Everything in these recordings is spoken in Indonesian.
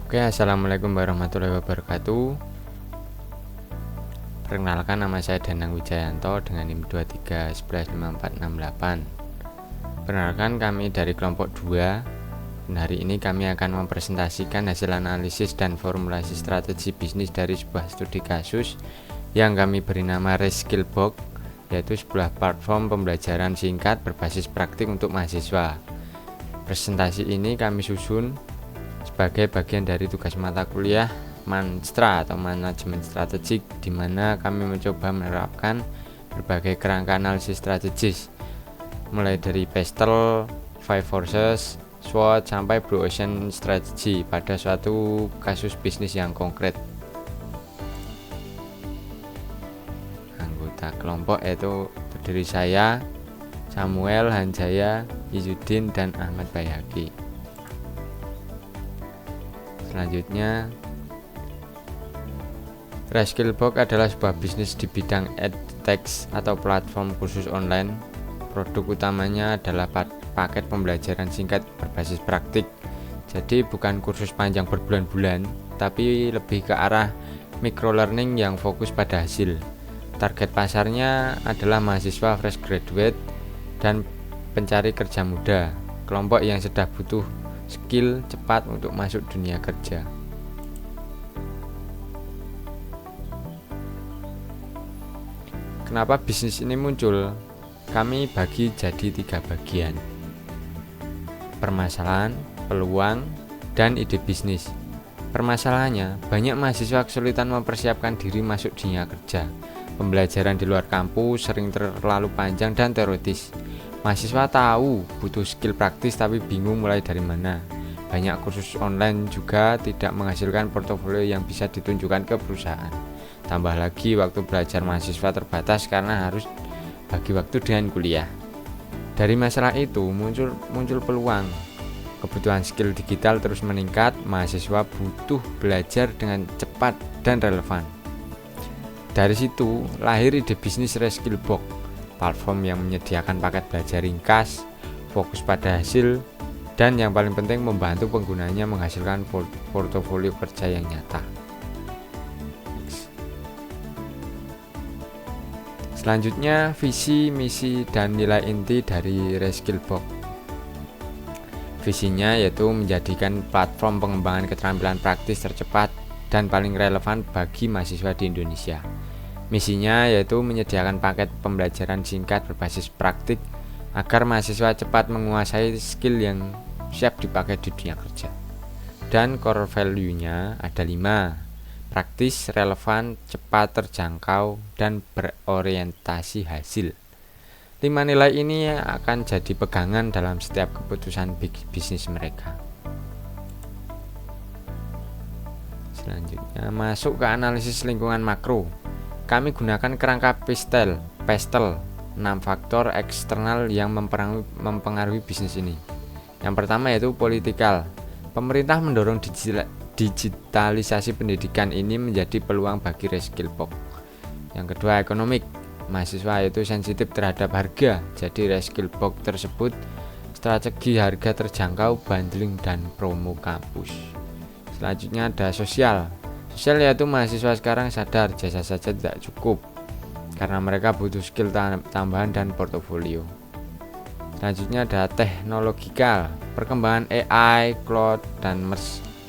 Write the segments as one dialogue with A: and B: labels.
A: Oke, assalamualaikum warahmatullahi wabarakatuh. Perkenalkan, nama saya Danang Wijayanto dengan NIM 23115468. Perkenalkan, kami dari kelompok 2. Dan hari ini kami akan mempresentasikan hasil analisis dan formulasi strategi bisnis dari sebuah studi kasus yang kami beri nama Reskillbox, yaitu sebuah platform pembelajaran singkat berbasis praktik untuk mahasiswa. Presentasi ini kami susun sebagai bagian dari tugas mata kuliah Manstra atau Manajemen Strategik, di mana kami mencoba menerapkan berbagai kerangka analisis strategis, mulai dari Pestel, Five Forces, SWOT, sampai Blue Ocean Strategy pada suatu kasus bisnis yang konkret. Anggota kelompok yaitu terdiri saya, Samuel, Hanjaya, Izudin, dan Ahmad Bayhaqi. Selanjutnya, Reskillbox adalah sebuah bisnis di bidang edtech atau platform kursus online. Produk utamanya adalah paket pembelajaran singkat berbasis praktik. Jadi bukan kursus panjang berbulan-bulan, tapi lebih ke arah microlearning yang fokus pada hasil. Target pasarnya adalah mahasiswa fresh graduate dan pencari kerja muda, kelompok yang sedang butuh skill cepat untuk masuk dunia kerja. Kenapa bisnis ini muncul? Kami bagi jadi 3 bagian: permasalahan, peluang, dan ide bisnis. Permasalahannya, banyak mahasiswa kesulitan mempersiapkan diri masuk dunia kerja. Pembelajaran di luar kampus sering terlalu panjang dan teoritis. Mahasiswa tahu butuh skill praktis tapi bingung mulai dari mana. Banyak kursus online juga tidak menghasilkan portofolio yang bisa ditunjukkan ke perusahaan. Tambah lagi waktu belajar mahasiswa terbatas karena harus bagi waktu dengan kuliah. Dari masalah itu muncul peluang. Kebutuhan skill digital terus meningkat, mahasiswa butuh belajar dengan cepat dan relevan. Dari situ lahir ide bisnis Reskillbox, platform yang menyediakan paket belajar ringkas, fokus pada hasil, dan yang paling penting membantu penggunanya menghasilkan portofolio kerja yang nyata. Selanjutnya, visi, misi, dan nilai inti dari Reskillbox. Visinya yaitu menjadikan platform pengembangan keterampilan praktis tercepat dan paling relevan bagi mahasiswa di Indonesia. Misinya yaitu menyediakan paket pembelajaran singkat berbasis praktik agar mahasiswa cepat menguasai skill yang siap dipakai di dunia kerja. Dan core value-nya ada 5: praktis, relevan, cepat terjangkau, dan berorientasi hasil. 5 nilai ini akan jadi pegangan dalam setiap keputusan bisnis mereka. Selanjutnya, masuk ke analisis lingkungan makro. Kami gunakan kerangka Pestel, 6 faktor eksternal yang mempengaruhi bisnis ini. Yang pertama yaitu politikal. Pemerintah mendorong digitalisasi pendidikan, ini menjadi peluang bagi Reskillbox. Yang kedua, ekonomik. Mahasiswa itu sensitif terhadap harga, jadi Reskillbox tersebut strategi harga terjangkau, bundling, dan promo kampus. Selanjutnya ada sosial. Sosial yaitu mahasiswa sekarang sadar jasa saja tidak cukup, karena mereka butuh skill tambahan dan portofolio. Selanjutnya ada teknologikal. Perkembangan AI, cloud, dan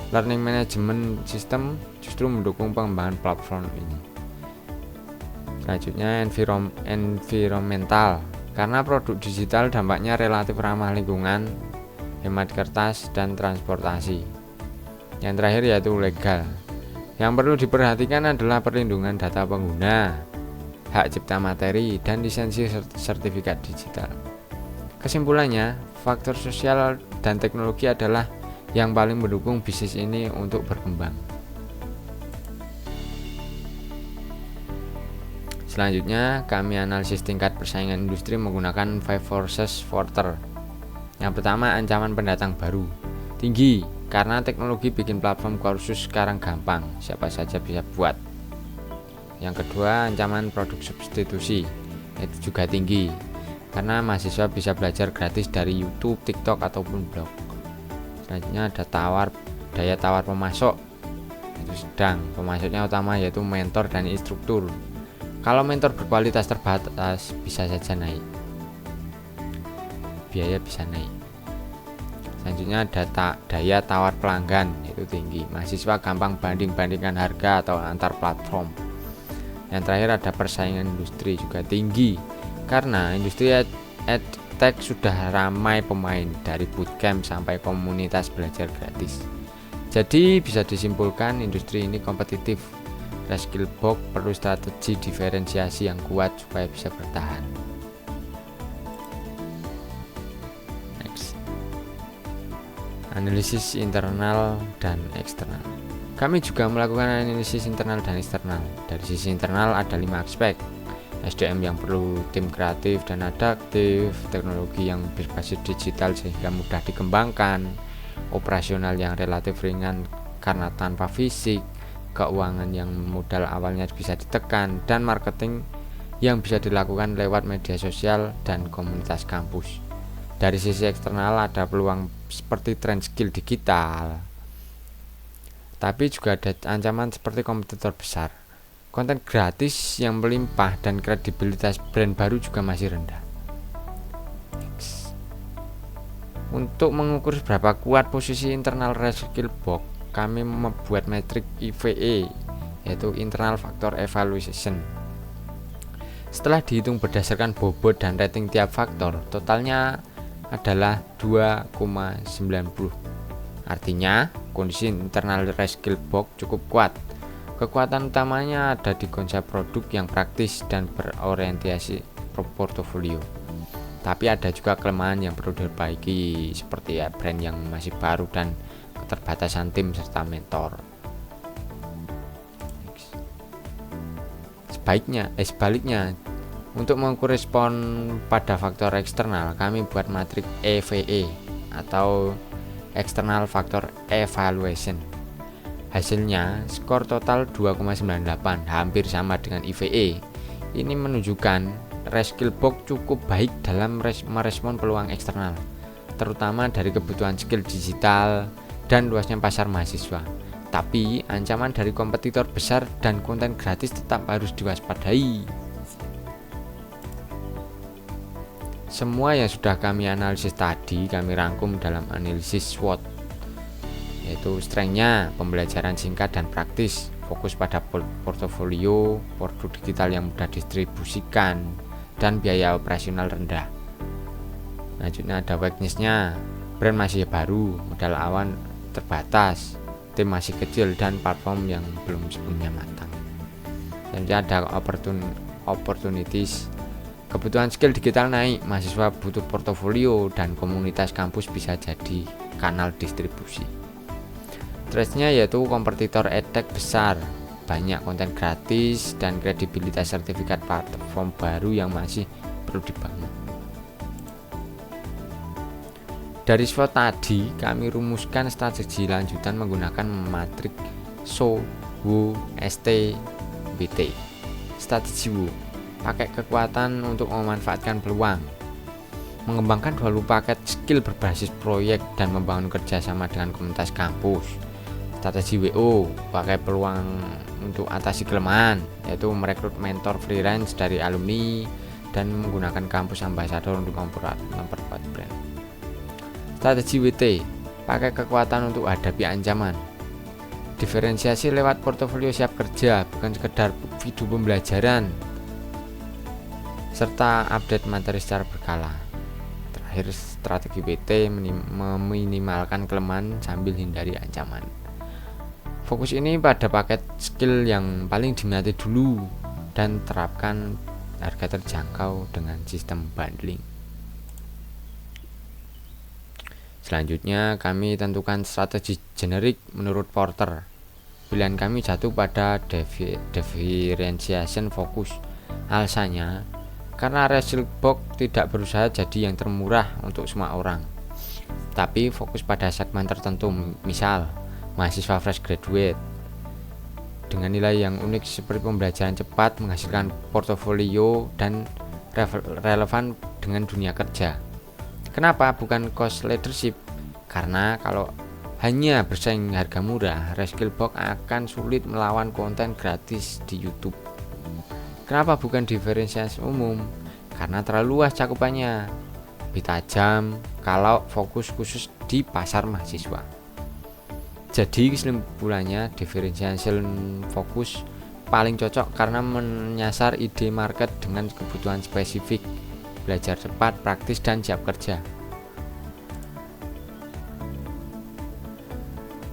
A: learning management system justru mendukung pengembangan platform ini. Selanjutnya environmental. Karena produk digital dampaknya relatif ramah lingkungan, hemat kertas, dan transportasi. Yang terakhir yaitu legal. Yang perlu diperhatikan adalah perlindungan data pengguna, hak cipta materi, dan lisensi sertifikat digital. Kesimpulannya, faktor sosial dan teknologi adalah yang paling mendukung bisnis ini untuk berkembang. Selanjutnya, kami analisis tingkat persaingan industri menggunakan Five Forces Porter. Yang pertama, ancaman pendatang baru. Tinggi, karena teknologi bikin platform kursus sekarang gampang, siapa saja bisa buat. Yang kedua, ancaman produk substitusi, itu juga tinggi, karena mahasiswa bisa belajar gratis dari YouTube, TikTok, ataupun blog. Selanjutnya ada daya tawar pemasok itu sedang. Pemasoknya utama yaitu mentor dan instruktur. Kalau mentor berkualitas terbatas bisa saja naik, biaya bisa naik. Selanjutnya daya tawar pelanggan itu tinggi. Mahasiswa gampang banding-bandingkan harga atau antar platform. Yang terakhir ada persaingan industri juga tinggi, karena industri edtech sudah ramai pemain dari bootcamp sampai komunitas belajar gratis. Jadi bisa disimpulkan industri ini kompetitif. Reskillbox perlu strategi diferensiasi yang kuat supaya bisa bertahan. Next. Analisis internal dan eksternal. Kami juga melakukan analisis internal dan eksternal. Dari sisi internal ada 5 aspek. SDM yang perlu tim kreatif dan adaptif, teknologi yang berbasis digital sehingga mudah dikembangkan, operasional yang relatif ringan karena tanpa fisik, keuangan yang modal awalnya bisa ditekan, dan marketing yang bisa dilakukan lewat media sosial dan komunitas kampus. Dari sisi eksternal ada peluang seperti tren skill digital, tapi juga ada ancaman seperti kompetitor besar, konten gratis yang melimpah, dan kredibilitas brand baru juga masih rendah. Untuk mengukur seberapa kuat posisi internal Reskillbox, kami membuat metrik IVE, yaitu Internal Factor Evaluation. Setelah dihitung berdasarkan bobot dan rating tiap faktor, totalnya adalah 2,90. Artinya, kondisi internal Reskillbox cukup kuat. Kekuatan utamanya ada di konsep produk yang praktis dan berorientasi portofolio. Tapi ada juga kelemahan yang perlu diperbaiki, seperti brand yang masih baru dan keterbatasan tim serta mentor. Sebaliknya, untuk mengukur respon pada faktor eksternal, kami buat matrik EVE atau External Factor Evaluation. Hasilnya skor total 2,98, hampir sama dengan IVE. Ini menunjukkan Reskillbox cukup baik dalam merespon peluang eksternal, terutama dari kebutuhan skill digital dan luasnya pasar mahasiswa. Tapi ancaman dari kompetitor besar dan konten gratis tetap harus diwaspadai. Semua yang sudah kami analisis tadi kami rangkum dalam analisis SWOT, yaitu strength-nya, pembelajaran singkat dan praktis, fokus pada portofolio, produk digital yang mudah distribusikan, dan biaya operasional rendah. Selanjutnya ada weakness-nya, brand masih baru, modal awal terbatas, tim masih kecil, dan platform yang belum sepenuhnya matang. Selanjutnya ada opportunities, kebutuhan skill digital naik, mahasiswa butuh portofolio, dan komunitas kampus bisa jadi kanal distribusi. Threats-nya yaitu kompetitor edtech besar, banyak konten gratis, dan kredibilitas sertifikat platform baru yang masih perlu dibangun. Dari SWOT tadi, kami rumuskan strategi lanjutan menggunakan matrik SO, WO, ST, BT. Strategi WO, pakai kekuatan untuk memanfaatkan peluang, mengembangkan value paket skill berbasis proyek, dan membangun kerjasama dengan komunitas kampus. Strategi WO, pakai peluang untuk atasi kelemahan, yaitu merekrut mentor freelance dari alumni dan menggunakan kampus ambassador untuk memperkuat brand. Strategi WT, pakai kekuatan untuk hadapi ancaman, diferensiasi lewat portofolio siap kerja, bukan sekedar video pembelajaran, serta update materi secara berkala. Terakhir, strategi WT meminimalkan kelemahan sambil hindari ancaman. Fokus ini pada paket skill yang paling diminati dulu dan terapkan harga terjangkau dengan sistem bundling. Selanjutnya kami tentukan strategi generik menurut Porter. Pilihan kami jatuh pada differentiation fokus. Alasannya karena Reskillbox tidak berusaha jadi yang termurah untuk semua orang, tapi fokus pada segmen tertentu, misal mahasiswa fresh graduate dengan nilai yang unik seperti pembelajaran cepat, menghasilkan portofolio, dan relevan dengan dunia kerja. Kenapa bukan cost leadership? Karena kalau hanya bersaing harga murah, Reskillbox akan sulit melawan konten gratis di YouTube. Kenapa bukan diferensiasi umum? Karena terlalu luas cakupannya, lebih tajam kalau fokus khusus di pasar mahasiswa. Jadi kesimpulannya, diferensiasi fokus paling cocok karena menyasar ide market dengan kebutuhan spesifik, belajar cepat, praktis, dan siap kerja.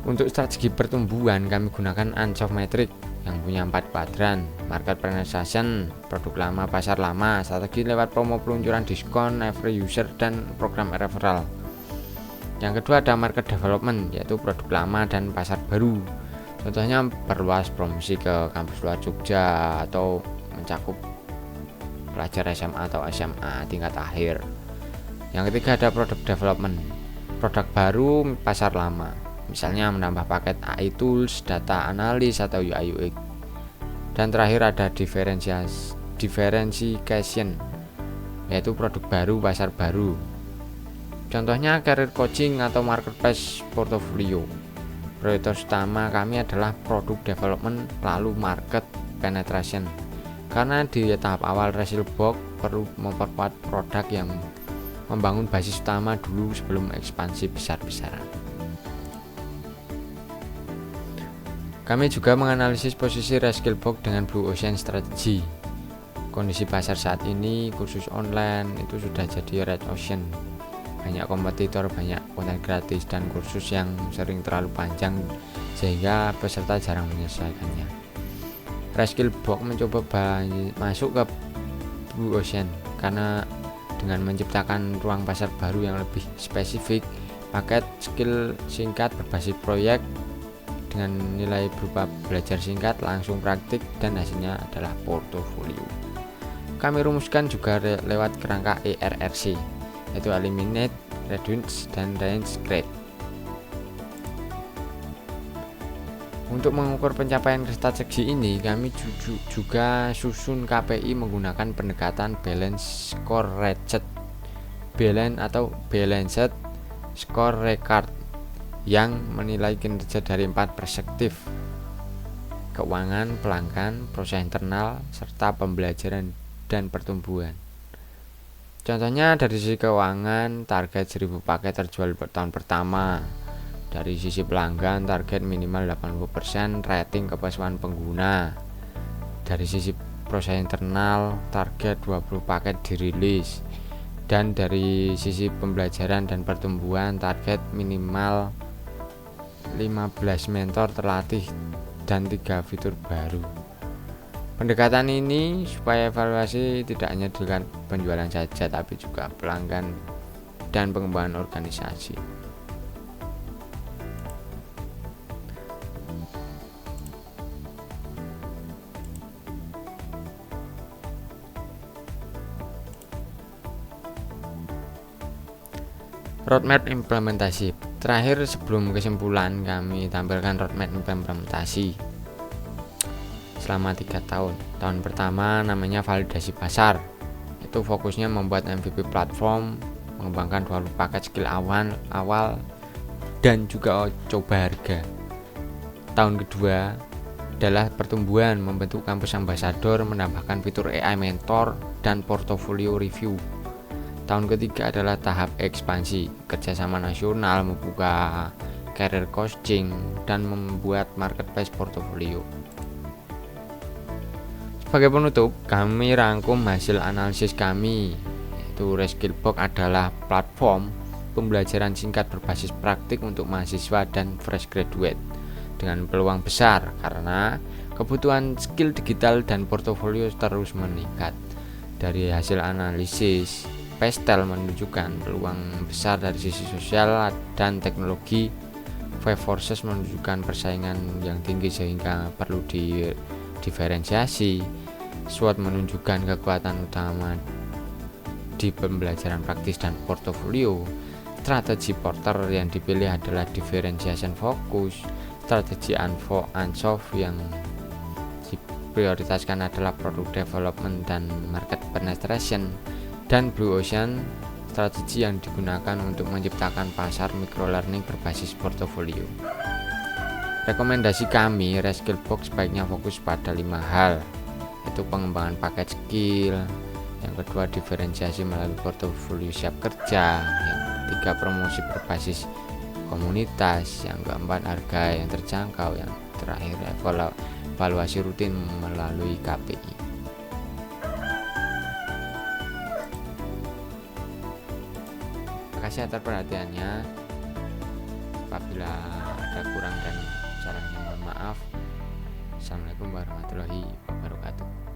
A: Untuk strategi pertumbuhan, kami gunakan Ansoff Metric yang punya 4 kuadran: market penetration, produk lama, pasar lama, strategi lewat promo, peluncuran, diskon, every user, dan program referral. Yang kedua ada market development, yaitu produk lama dan pasar baru. Contohnya perluas promosi ke kampus luar Jogja atau mencakup pelajar SMA atau SMA tingkat akhir. Yang ketiga ada product development, produk baru pasar lama, misalnya menambah paket AI tools, data analis, atau UI UX. Dan terakhir ada differentiation, yaitu produk baru pasar baru. Contohnya career coaching atau marketplace portfolio. Prioritas utama kami adalah produk development lalu market penetration, karena di tahap awal Reskillbox perlu memperkuat produk yang membangun basis utama dulu sebelum ekspansi besar-besaran. Kami juga menganalisis posisi Reskillbox dengan Blue Ocean Strategy. Kondisi pasar saat ini khusus online itu sudah jadi red ocean. Banyak kompetitor, banyak konten gratis, dan kursus yang sering terlalu panjang sehingga peserta jarang menyelesaikannya. Reskillbox mencoba masuk ke Blue Ocean karena dengan menciptakan ruang pasar baru yang lebih spesifik, paket skill singkat berbasis proyek dengan nilai berupa belajar singkat, langsung praktik, dan hasilnya adalah portofolio. Kami rumuskan juga lewat kerangka ERRC, yaitu Eliminate, Reduce, dan Range Grade. Untuk mengukur pencapaian strategi ini, kami juga susun KPI menggunakan pendekatan Balance Score Record, Balanced Score Record, yang menilai kinerja dari 4 perspektif: keuangan, pelanggan, proses internal, serta pembelajaran dan pertumbuhan. Contohnya dari sisi keuangan, target 1000 paket terjual tahun pertama. Dari sisi pelanggan, target minimal 80% rating kepuasan pengguna. Dari sisi proses internal, target 20 paket dirilis. Dan dari sisi pembelajaran dan pertumbuhan, target minimal 15 mentor terlatih dan 3 fitur baru. Pendekatan ini supaya evaluasi tidak hanya dengan penjualan saja, tapi juga pelanggan dan pengembangan organisasi. Roadmap implementasi. Terakhir sebelum kesimpulan, kami tampilkan roadmap implementasi selama 3 tahun. Tahun pertama namanya validasi pasar, itu fokusnya membuat MVP platform, mengembangkan 20 paket skill awal dan juga coba harga. Tahun kedua adalah pertumbuhan, membentuk kampus ambassador, menambahkan fitur AI mentor, dan portofolio review. Tahun ketiga adalah tahap ekspansi, kerjasama nasional, membuka career coaching, dan membuat marketplace portofolio. Sebagai penutup, kami rangkum hasil analisis kami, yaitu Reskillbox adalah platform pembelajaran singkat berbasis praktik untuk mahasiswa dan fresh graduate dengan peluang besar karena kebutuhan skill digital dan portofolio terus meningkat. Dari hasil analisis, Pestel menunjukkan peluang besar dari sisi sosial dan teknologi. Five Forces menunjukkan persaingan yang tinggi sehingga perlu diferensiasi. SWOT menunjukkan kekuatan utama di pembelajaran praktis dan portofolio. Strategi Porter yang dipilih adalah differentiation fokus. Strategi Ansoff yang diprioritaskan adalah product development dan market penetration. Dan Blue Ocean strategi yang digunakan untuk menciptakan pasar microlearning berbasis portofolio. Rekomendasi kami, Reskillbox sebaiknya fokus pada 5 hal, yaitu pengembangan paket skill, yang kedua diferensiasi melalui portofolio siap kerja, yang ketiga promosi berbasis komunitas, yang keempat harga yang terjangkau, yang terakhir evaluasi rutin melalui KPI. Terima kasih atas perhatiannya. Apabila ada kurang dan salahnya mohon maaf. Assalamualaikum warahmatullahi wabarakatuh.